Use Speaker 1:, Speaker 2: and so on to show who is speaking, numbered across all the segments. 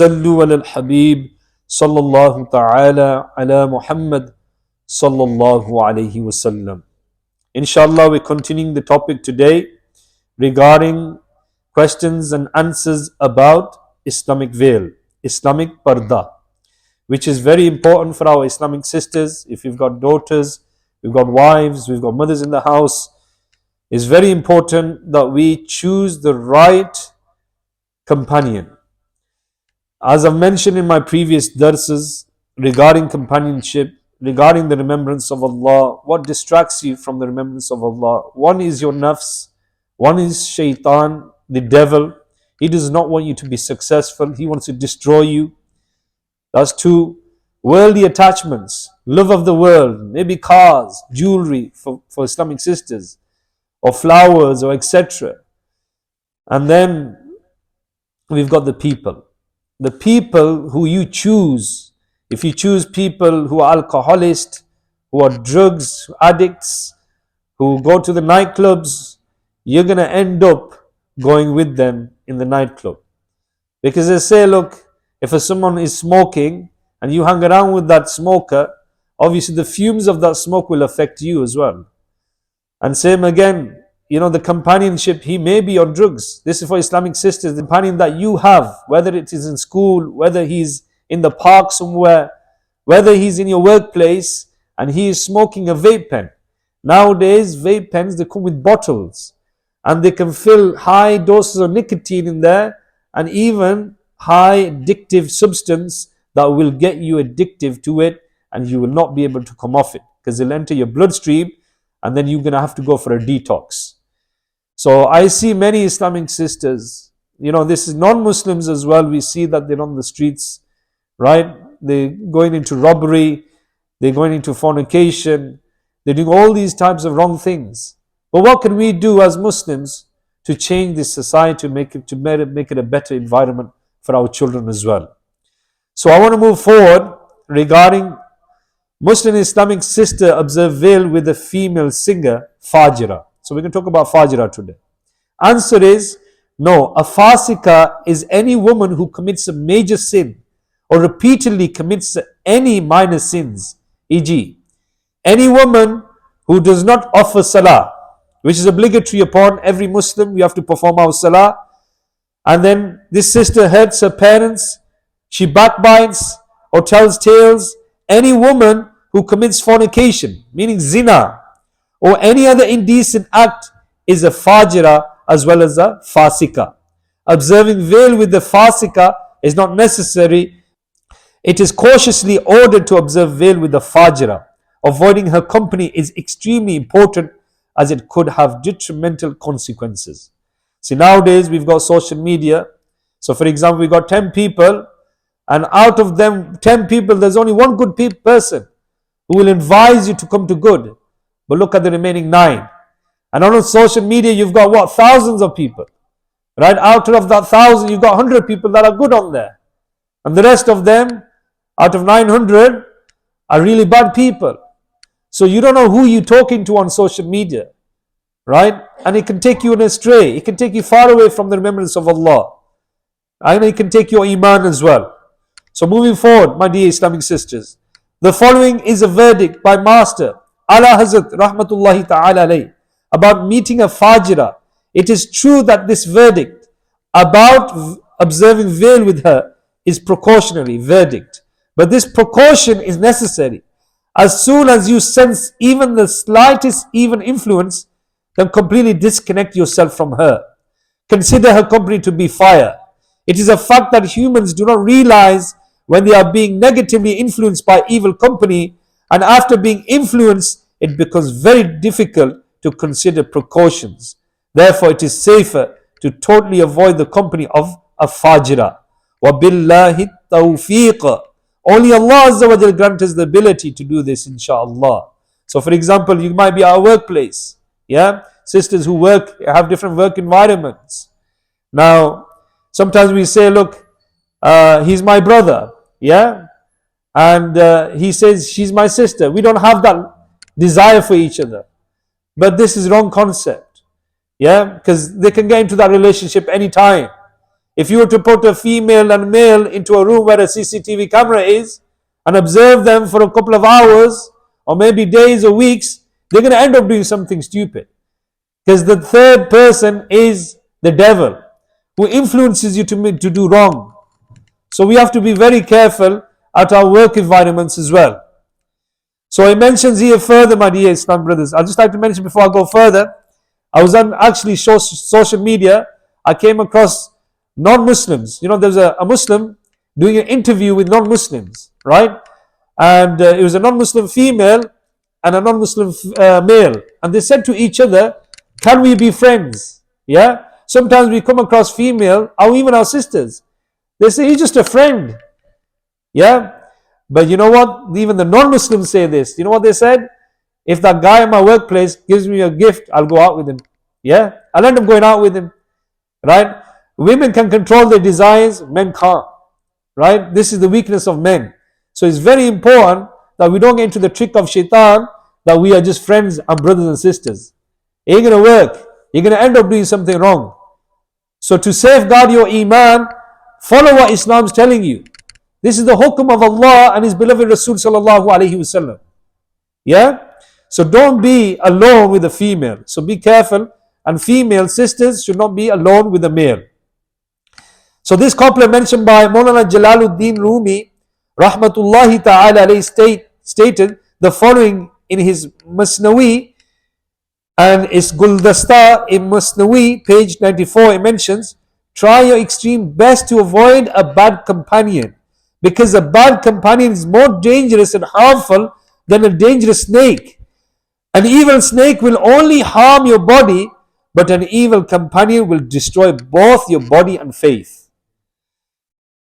Speaker 1: Sallu ala al-Habib sallallahu ta'ala ala Muhammad sallallahu alayhi wasallam. Inshallah, we're continuing the topic today regarding questions and answers about Islamic veil, Islamic parda, which is very important for our Islamic sisters. If you've got daughters, we've got wives, we've got mothers in the house, it's very important that we choose the right companion. As I've mentioned in my previous darses regarding companionship, regarding the remembrance of Allah, what distracts you from the remembrance of Allah? One is your nafs, one is shaitan, the devil. He does not want you to be successful, he wants to destroy you. That's two. Worldly attachments, love of the world, maybe cars, jewelry for Islamic sisters, or flowers, or etc. And then we've got the people. The people who you choose. If you choose people who are alcoholists, who are drugs addicts, who go to the nightclubs, you're going to end up going with them in the nightclub. Because they say, look, if someone is smoking and you hang around with that smoker, obviously the fumes of that smoke will affect you as well. And same again, the companionship, he may be on drugs. This is for Islamic sisters. The companion that you have, whether it is in school, whether he's in the park somewhere, whether he's in your workplace and he is smoking a vape pen. Nowadays, vape pens, they come with bottles and they can fill high doses of nicotine in there and even high addictive substance that will get you addictive to it, and you will not be able to come off it because it'll enter your bloodstream and then you're going to have to go for a detox. So I see many Islamic sisters, this is non-Muslims as well, we see that they're on the streets, right? They're going into robbery, they're going into fornication, they're doing all these types of wrong things. But what can we do as Muslims to change this society, make it a better environment for our children as well? So I want to move forward regarding Muslim Islamic sister observe veil with a female singer, Fajira. So we're going to talk about Fajira today. Answer is no. A Fasika is any woman who commits a major sin or repeatedly commits any minor sins, e.g. any woman who does not offer salah, which is obligatory upon every Muslim. We have to perform our salah. And then this sister hurts her parents, she backbites or tells tales. Any woman who commits fornication, meaning zina, or any other indecent act is a fajira as well as a fasika. Observing veil with the fasika is not necessary. It is cautiously ordered to observe veil with the fajira. Avoiding her company is extremely important as it could have detrimental consequences. See, nowadays we've got social media. So for example, we've got 10 people, and out of them 10 people, there's only one good person who will advise you to come to good. But look at the remaining 9. And on social media, you've got thousands of people. Right? Out of that 1,000, you've got 100 people that are good on there. And the rest of them, out of 900, are really bad people. So you don't know who you're talking to on social media. Right? And it can take you astray. It can take you far away from the remembrance of Allah. And it can take your iman as well. So moving forward, my dear Islamic sisters, the following is a verdict by Master Ala Hazrat Rahmatullahi Ta'ala alayh about meeting a Fajira. It is true that this verdict about observing veil with her is precautionary verdict. But this precaution is necessary. As soon as you sense even the slightest even influence, then completely disconnect yourself from her. Consider her company to be fire. It is a fact that humans do not realize when they are being negatively influenced by evil company, and after being influenced, it becomes very difficult to consider precautions. Therefore, it is safer to totally avoid the company of a fajira. وَبِاللَّهِ التَّوْفِيقِ. Only Allah Azza wa Jal grant us the ability to do this, inshaAllah. So for example, you might be at a workplace. Yeah, sisters who have different work environments. Now, sometimes we say, look, he's my brother. Yeah, and he says she's my sister. We don't have that desire for each other. But this is wrong concept. Yeah, because they can get into that relationship anytime. If you were to put a female and male into a room where a CCTV camera is and observe them for a couple of hours or maybe days or weeks, they're going to end up doing something stupid. Because the third person is the devil who influences you to do wrong. So we have to be very careful at our work environments as well. So he mentions here further, my dear Islam brothers. I'd just like to mention before I go further, I was on actually social media. I came across non-Muslims. You know, there's a Muslim doing an interview with non-Muslims, right? And it was a non-Muslim female and a non-Muslim male. And they said to each other, can we be friends? Yeah? Sometimes we come across female, or even our sisters. They say, he's just a friend. Yeah? But you know what? Even the non-Muslims say this. You know what they said? If that guy in my workplace gives me a gift, I'll go out with him. Yeah? I'll end up going out with him. Right? Women can control their desires, men can't. Right? This is the weakness of men. So it's very important that we don't get into the trick of shaitan, that we are just friends and brothers and sisters. It ain't going to work. You're going to end up doing something wrong. So to safeguard your iman, follow what Islam is telling you. This is the hukum of Allah and His beloved Rasul sallallahu alaihi wasallam. Yeah? So don't be alone with a female. So be careful. And female sisters should not be alone with a male. So this couplet mentioned by Maulana Jalaluddin Rumi, rahmatullahi ta'ala alayhi, stated the following in his Masnawi, and it's Guldasta in Masnawi, page 94. It mentions, try your extreme best to avoid a bad companion, because a bad companion is more dangerous and harmful than a dangerous snake. An evil snake will only harm your body, but an evil companion will destroy both your body and faith.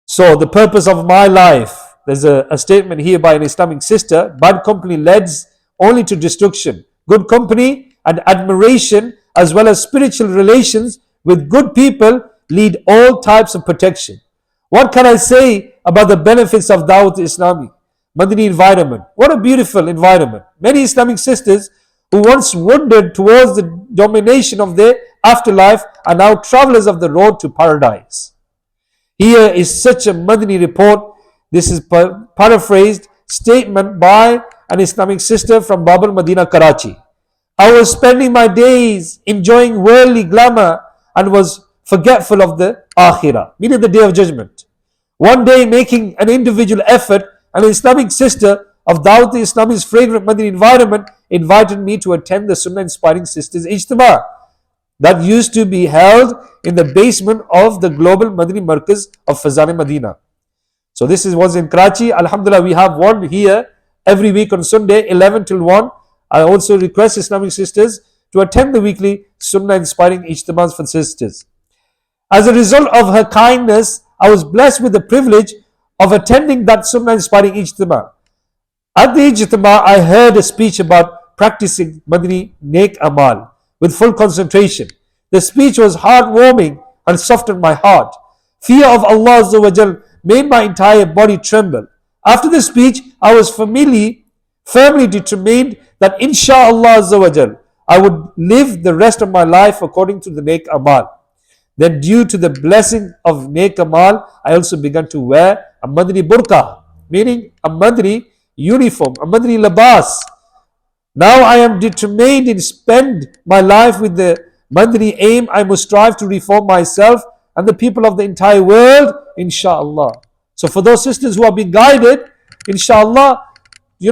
Speaker 1: So the purpose of my life, there's a statement here by an Islamic sister, bad company leads only to destruction. Good company and admiration as well as spiritual relations with good people lead all types of protection. What can I say about the benefits of Dawateislami, Madani environment? What a beautiful environment. Many Islamic sisters who once wandered towards the domination of their afterlife are now travelers of the road to paradise. Here is such a Madani report. This is paraphrased statement by an Islamic sister from Bab al-Madina, Karachi. I was spending my days enjoying worldly glamour and was forgetful of the Akhirah, meaning the Day of Judgment. One day, making an individual effort, an Islamic sister of Dawateislami's fragrant Madani environment invited me to attend the Sunnah-inspiring Sisters Ijtima that used to be held in the basement of the global Madani Markaz of Fazan Madina. So this was in Karachi. Alhamdulillah, we have one here every week on Sunday, 11 till 1. I also request Islamic sisters to attend the weekly Sunnah-inspiring Ijtimas for sisters. As a result of her kindness, I was blessed with the privilege of attending that Sunnah-inspiring Ijtima. At the Ijtima, I heard a speech about practicing Madani Nek Amal with full concentration. The speech was heartwarming and softened my heart. Fear of Allah Azza wa Jal made my entire body tremble. After the speech, I was firmly determined that inshaAllah Azza wa Jal, I would live the rest of my life according to the Nek Amal. Then due to the blessing of Nek Amal, I also began to wear a Madani burqa, meaning a Madani uniform, a Madani labas. Now I am determined to spend my life with the Madani aim. I must strive to reform myself and the people of the entire world, inshallah. So for those sisters who are being guided, inshallah,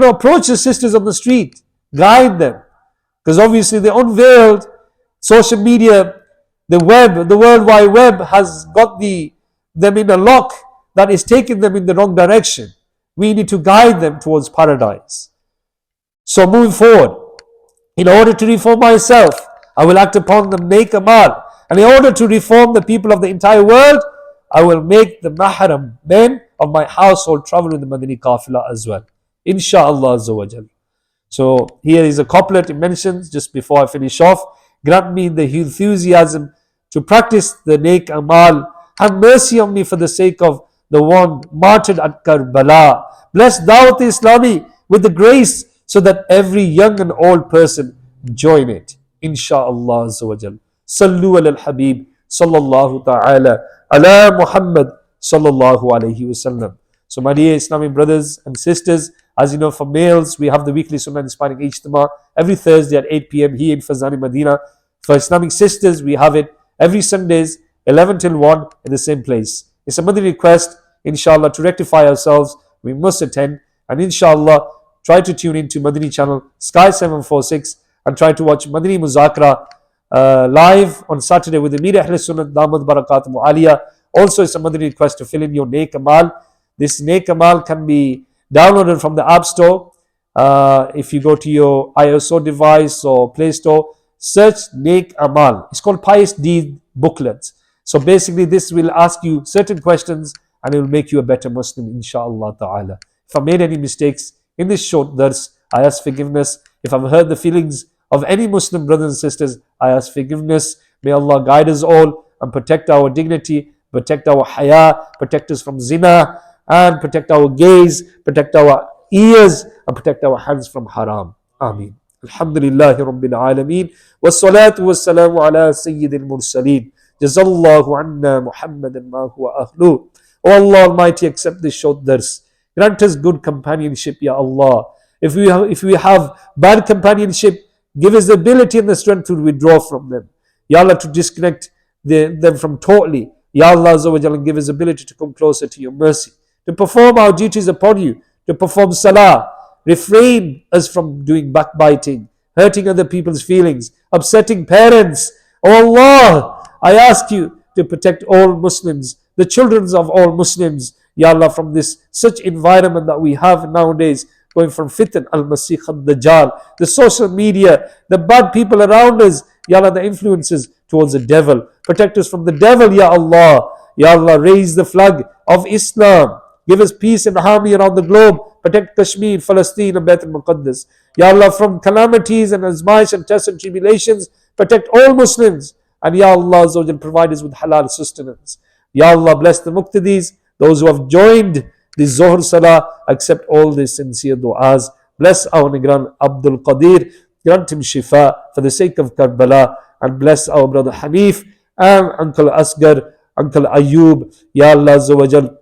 Speaker 1: approach the sisters on the street, guide them. Because obviously they unveiled social media, the web, the World Wide Web has got them in a lock that is taking them in the wrong direction. We need to guide them towards paradise. So moving forward, in order to reform myself, I will act upon the Nek Amal. And in order to reform the people of the entire world, I will make the mahram men of my household travel with the Madani Qafila as well. Insha'Allah Azza wa Jal. So here is a couplet it mentions just before I finish off. Grant me the enthusiasm to practice the Nek Amal. Have mercy on me for the sake of the one martyred at Karbala. Bless Dawateislami with the grace so that every young and old person join it. Insha'Allah Azza wa Jal. Sallu ala al-Habib sallallahu ta'ala ala Muhammad sallallahu alayhi wasallam. So my dear Islamic brothers and sisters, as you know, for males, we have the weekly Sunnah Inspiring Ijtima every Thursday at 8 p.m. here in Fazani, Medina. For Islamic sisters, we have it every Sundays, 11 till 1 in the same place. It's a Madani request, inshallah, to rectify ourselves. We must attend, and inshallah, try to tune into Madani channel, Sky 746, and try to watch Madani Muzakra live on Saturday with the Media Ahl Sunnah Damad Barakat Mu'aliyah. Also, it's a Madani request to fill in your Neek Amal. This Neek Amal can be downloaded from the App Store. If you go to your iOS device or Play Store, search Neek Amal. It's called Pious Deed Booklets. So basically, this will ask you certain questions and it will make you a better Muslim, inshallah ta'ala. If I made any mistakes in this short dars, I ask forgiveness. If I've hurt the feelings of any Muslim brothers and sisters, I ask forgiveness. May Allah guide us all and protect our dignity, protect our haya, protect us from zina, and protect our gaze, protect our ears, and protect our hands from haram. Ameen. Alhamdulillahi Rabbil Alameen. Wassalatu wassalamu ala Sayyidil Mursaleen. Jazallahu anna Muhammadan ma huwa ahlu. O Allah Almighty, accept this short dars. Grant us good companionship, Ya Allah. If we have bad companionship, give us the ability and the strength to withdraw from them. Ya Allah, to disconnect them from totally. Ya Allah Azza wa Jalla, give us ability to come closer to your mercy, to perform our duties upon you, to perform salah, refrain us from doing backbiting, hurting other people's feelings, upsetting parents. Oh Allah, I ask you to protect all Muslims, the children of all Muslims, Ya Allah, from this such environment that we have nowadays, going from fitan, al-Masih al-Dajjal, the social media, the bad people around us, Ya Allah, the influences towards the devil. Protect us from the devil, Ya Allah. Ya Allah, raise the flag of Islam. Give us peace and harmony around the globe. Protect Kashmir, Palestine, and Bayt al-Muqaddas. Ya Allah, from calamities and azmaish and tests and tribulations, protect all Muslims. And Ya Allah, provide us with halal sustenance. Ya Allah, bless the muqtadis, those who have joined the Zohr Salah, accept all the sincere du'as. Bless our Nigran Abdul Qadir, grant him shifa for the sake of Karbala, and bless our brother Hanif and Uncle Asgar, Uncle Ayub. Ya Allah Azza wa Jal,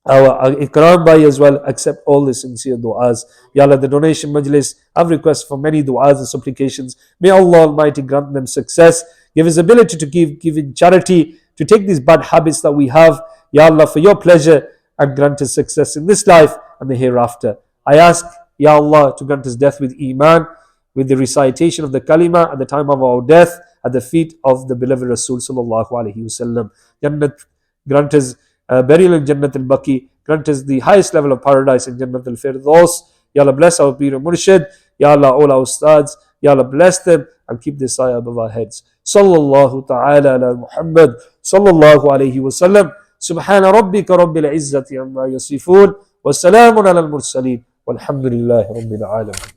Speaker 1: our Ikram Bhai as well, accept all the sincere du'as. Ya Allah, the donation majlis, I've requested for many du'as and supplications. May Allah Almighty grant them success, give us ability to give in charity, to take these bad habits that we have, Ya Allah, for your pleasure, and grant us success in this life and the hereafter. I ask, Ya Allah, to grant us death with Iman, with the recitation of the kalima at the time of our death, at the feet of the beloved Rasul sallallahu alaihi wasallam. Jannat, grant us burial in Jannat al-Baqi, grant us the highest level of paradise in Jannat al-Firdaus. Ya Allah, bless our Pir Murshid. Ya Allah, all our ustads. Ya Allah, bless them and keep this ayah above our heads. Sallallahu ta'ala ala Muhammad sallallahu alayhi wa sallam. Subhana rabbika rabbil izzati amma yasifun. Wa salamun ala al-mursaleen. Walhamdulillahi rabbil alamin.